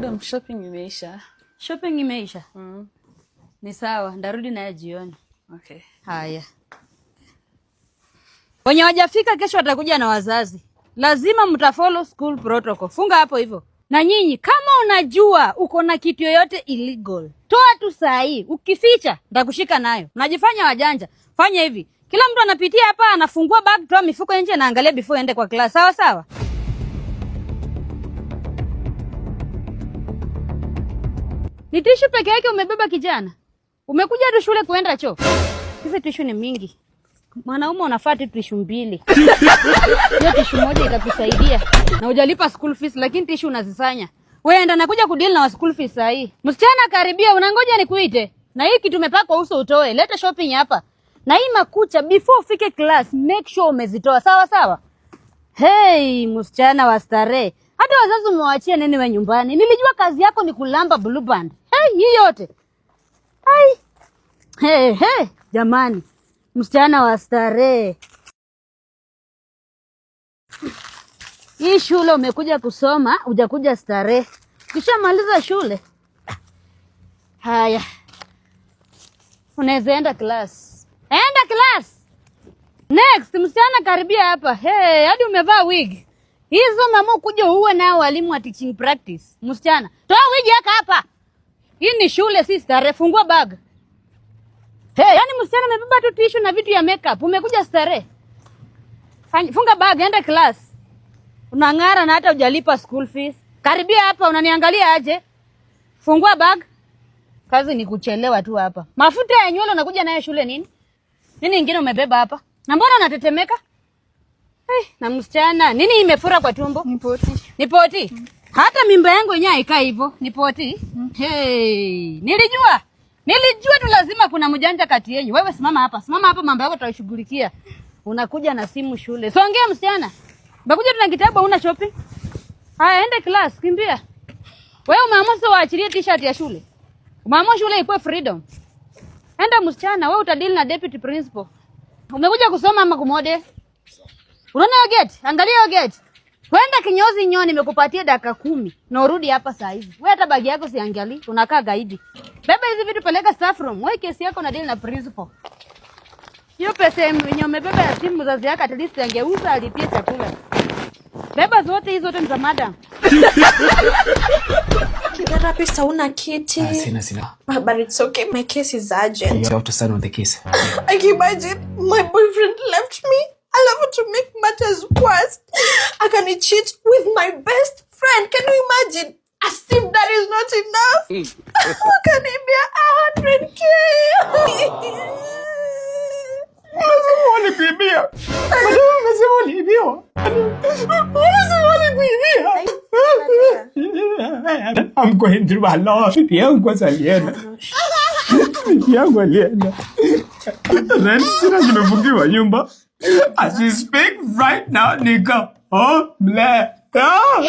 Madam, shopping imeisha. Shopping imeisha? Ni sawa, ndarudi naye jioni. Okay. Haya. Wenye wajafika kesho watakuja na wazazi. Lazima mtafollow school protocol. Funga hapo hivyo. Na nyinyi kama unajua uko na kitu yoyote illegal, toa tu saa hii. Ukificha nitakushika nayo. Unajifanya wajanja. Fanya hivi. Kila mtu anapitia hapa anafungua bag, toa mifuko nje na angalia before ende kwa class. Sawa sawa? Ni tishu peke yake umebeba kijana? Umekuja tu shule kuenda choo? Hizi tishu ni mingi. Mwanaume unafaa tu tishu 2. Hiyo tishu moja itakusaidia. Na hujalipa school fees lakini tishu unazisanya. Wewe enda nakuja kudeal na school fees saa hii. Msichana karibia, unangoja nikuite. Na hii kitu umepaka uso utoe. Leta shopping hapa. Na hii makucha before ufike class make sure umezitoa. Sawa sawa? Hey, msichana wa starehe. Hata wazazi umewaachia nini wewe nyumbani? Nilijua kazi yako ni kulamba blue band. Hey, hii yote. Hai. Hey, jamani. Msichana wa starehe. Hii shule umekuja kusoma, hujakuja starehe. Kishamaliza shule. Haya. Unaweza enda class. Enda class. Next, msichana karibia hapa. Hey, hadi umevaa wig. Hizo mama kuja uwe nao walimu wa teaching practice. Msichana, toa wig yako hapa. Hii ni shule si starehe, fungua bag. Hey, yani msichana amebeba tu tissue na vitu ya makeup. Umekuja starehe. Funga bag, enda class. Unang'ara na hata hujalipa school fees. Karibia hapa, unaniangalia aje? Fungua bag. Kazi ni kuchelewa tu hapa. Mafuta ya nywele unakuja nayo shule nini? Nini ingine umebeba hapa? Na mbona unatetemeka? Hey, na msichana, nini imefura kwa tumbo? Ni poti. Hata mimba yangu yenyewe haikaa hivyo. Ni poti. Hey, nilijua tu lazima kuna mjanja kati yenu. Wewe simama hapa. Simama hapa, mambo yako tutashughulikia. Unakuja na simu shule. Songea msichana. Bakuja tuna kitabu una shopping. Haya, ende class, kimbia. Wewe umeamua sasa waachilie t-shirt ya shule. Umeamua shule ikuwe freedom. Enda msichana, wewe utadili na deputy principal. Umekuja kusoma ama kumode? Unaona hiyo gate? Angalia hiyo gate. Kwenda kinyozi nyoni, nimekupatia dakika 10 na urudi hapa saa hizi. Wewe hata bagi yako siangalia, unakaa gaidi. Beba hizi vitu peleka staff room. Wewe kesi yako na deal na principal. Hiyo pesa yenye umebeba ya simu mzazi yako at least angeuza alipie chakula. Beba zote hizo zote za madam. Therapist hauna kiti. Sina. But it's okay, my case is urgent. You have to sign on the case. I can imagine my boyfriend left me. I love to make matters worse. I can cheat with my best friend. Can you imagine? As if that is not enough. How can it be 100K? Walikuibia. I'm going through a lot. Yangu alienda. Sina nimefungiwa nyumba. As we speak right now, nigga. Oh, blah.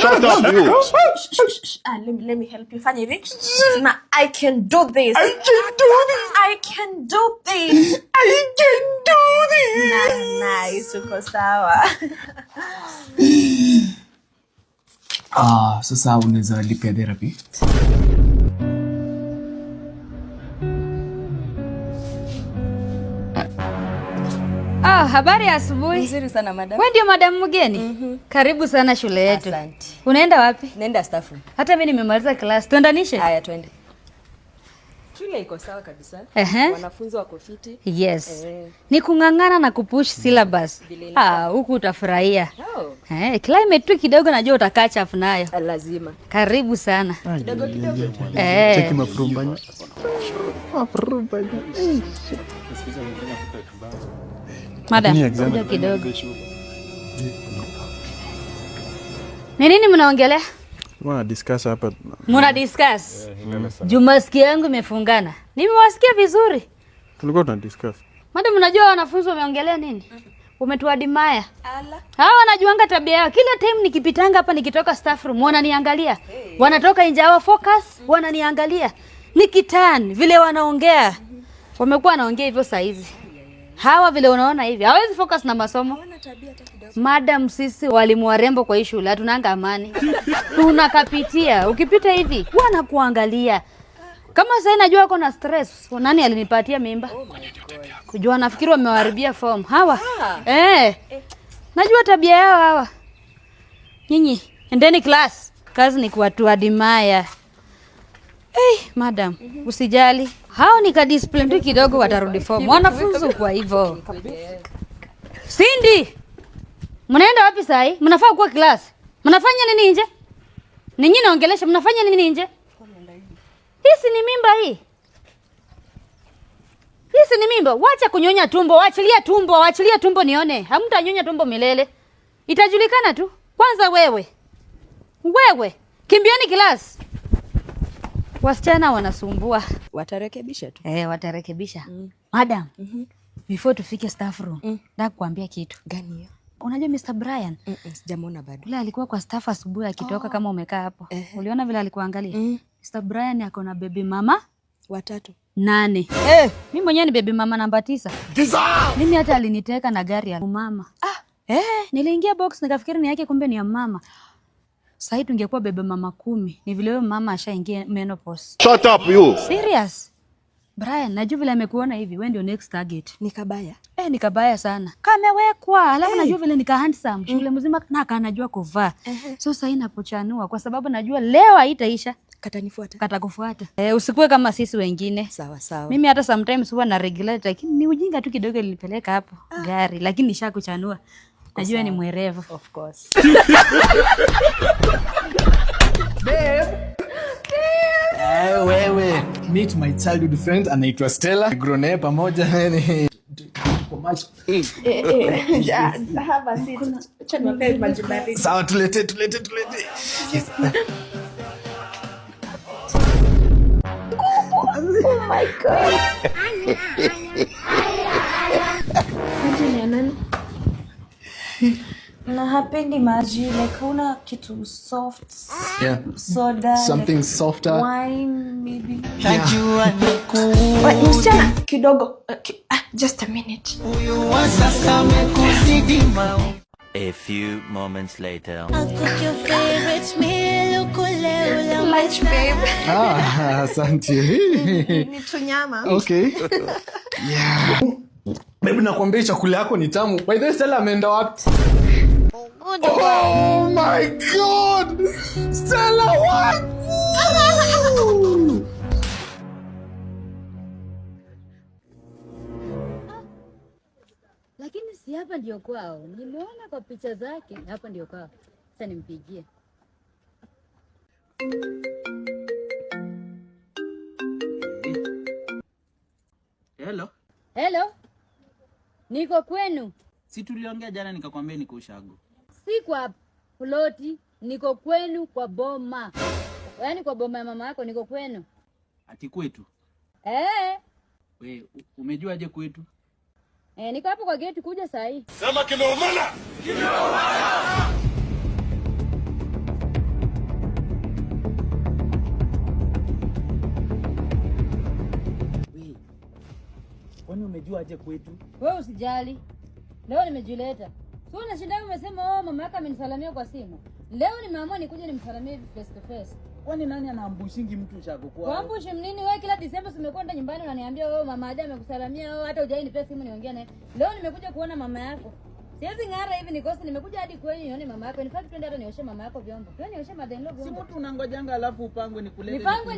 Shut up, you. Let me help you. Fanny, now I can do this. Nice, uko sawa. Sasa unaweza lipia therapy? Habari ya asubuhi. Nzuri sana madam. Wewe ndio madam mgeni? Karibu sana shule yetu. Asante. Unaenda wapi? Naenda staff room. Hata mimi nimemaliza class. Tuendanishe? Haya twende. Shule iko sawa kabisa. Wanafunzi wako fiti. Yes. Ni kung'ang'ana na kupush syllabus. Huku utafurahia. Climate tu kidogo najua utakacha afu nayo. Lazima. Karibu sana. Kidogo. Cheki mafurumbanya. Madam, kuja kidogo. Ni nini mnaongelea? Muna discuss hapa. Muna discuss? Jumaski yangu imefungana. Nimewasikia vizuri. Tulikuwa tuna discuss. Madam, unajua wanafunzi wameongelea nini? Umetuadimaya. Hawa wanajuanga tabia yao. Kila time nikipitanga hapa nikitoka staff room wananiangalia. Wanatoka nje hawa focus, wananiangalia. Nikitan vile wanaongea. Wamekuwa wanaongea hivyo saa hizi. Hawa vile unaona hivi, hawezi focus na masomo. Hawana tabia hata kidogo. Madam, sisi walimu warembo kwa hii shule hatunanga amani. Tunakapitia. Ukipita hivi, wanakuangalia. Kama sasa najua uko na stress, nani alinipatia mimba? Kujua nafikiri wamewaharibia form. Hawa. Najua tabia yao hawa. Nyinyi, endeni class. Kazi ni kuwatuadimaya. Madam, usijali. Hao ni ka discipline tu kidogo watarudi form. Wanafunzi kwa hivyo. Cindy! Mnaenda wapi sasa hii? Mnafaa kuwa class. Mnafanya nini nje? Ninyi naongelesha mnafanya nini nje? Hii ni mimba hii. Hii ni mimba. Wacha kunyonya tumbo, waachilia tumbo nione. Hamtanyonya tumbo milele. Itajulikana tu. Kwanza wewe. Kimbieni class. Wasichana wanasumbua. Watarekebisha tu. Watarekebisha. Madam. Before tufike staff room, nataka kuambia kitu. Gani hiyo? Unajua Mr. Brian? Sijamuona bado. Yule alikuwa kwa staff asubuhi akitoka kama umekaa hapo. Uliona vile alikuangalia? Mr. Brian ako na baby mama 8. Mimi mwenyewe ni baby mama namba 9. Mimi hata aliniteka na gari ya mama. Niliingia box nikafikiri ni yake kumbe ni ya mama. Sasa tungekuwa baby mama 10. Ni vile mama ashaingia menopause. Shut up you. Serious? Brian, najua vile amekuona hivi, wewe ndio next target. Ni kabaya. Ni kabaya sana. Kamewekwa, alafu najua vile nika handsome. Shule mzima na kanajua kuvaa. So sasa inapochanua kwa sababu najua leo haitaisha. Katakufuata. Usikue kama sisi wengine. Sawa. Mimi hata sometimes huwa na regulate lakini ni ujinga tu kidogo nilipeleka hapo gari lakini nishakuchanua. Najua ni mwerevu. Of course. Wewe meet my childhood friend anaitwa Stella. Grown naye pamoja yani kwa macho. Have a seat. Acha niwape maji baridi. Sawa, tulete. Yes. Oh my God. Na hapendi maji, like una kitu soft. Yeah. Soda. Something softer. Wine maybe. Najua Msichana kidogo. Just a minute. A few moments later. Lunch, babe. Asante. Ni tunyama. Okay. Yeah. Babe, nakwambia chakula yako ni tamu. By the way, Stella ameenda wapi? Oh my God! Stella, what? Lakini si hapa ndio kwao. Niliona kwa picha zake hapa ndio kwao. Sasa nimpigie. Hello. Niko kwenu. Si tuliongea jana nikakwambia niko ushago. Si kwa ploti, niko kwenu kwa boma. Yaani kwa boma ya mama yako niko kwenu. Ati kwetu? We, umejuaje kwetu? Niko hapo kwa gate kuja saa hii. Sema kimeumana. Kwani umejuaje kwetu? Wewe usijali. Leo nimejileta. Sio unashinda umesema mama yako amenisalamia kwa simu. Leo nimeamua nikuje nimsalamie face to face. Kwani nani anaambushingi mtu ushago kwao? Kuambushi nini wewe kila December umekwenda nyumbani unaniambia mama Ada amekusalamia hata hujai nipe simu niongee naye. Leo nimekuja kuona mama yako. Siwezi ngara hivi nikosi nimekuja hadi kwenye nione mama yako. In fact twende hata nioshe mama yako vyombo. Twende nioshe mother-in-law vyombo. Si mtu unangojanga alafu upangwe nikulete. Nipangwe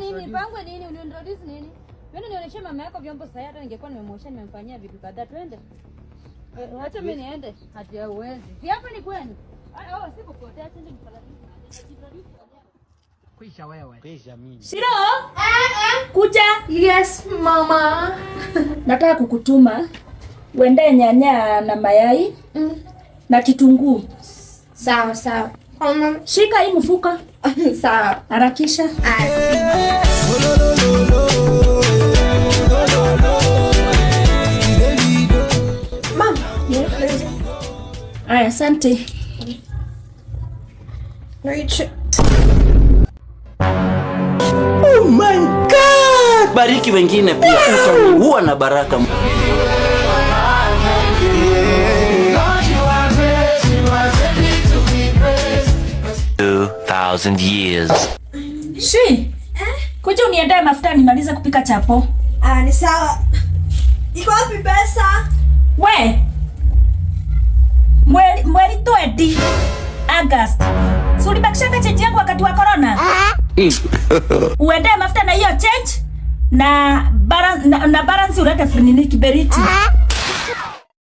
nini? Uniintroduce nini? Twende nionyeshe mama yako vyombo sasa hata ningekuwa nimemwosha nimemfanyia vitu kadhaa twende. Acha mimi niende. Hati hauwezi. Si hapa ni kwenu. Sipo kote acha ndio msalamia. Kwisha wewe. Kwisha mimi. Shiro? Kuja. Yes, mama. Nataka kukutuma uende nyanya na mayai na kitunguu. Sawa. Shika hii mfuka. Sawa. Harakisha. Mama. Aya, asante. Oh my God! Bariki wengine pia utakuwa na baraka. 2,000 years. Shi. Kuja uniendee mafuta nimalize kupika chapo. Ni sawa. Iko wapi pesa? We. Mweli 20 August. So ulibakisha change yangu wakati wa corona? Uendee mafuta na hiyo change na balance ulete frinini kiberiti.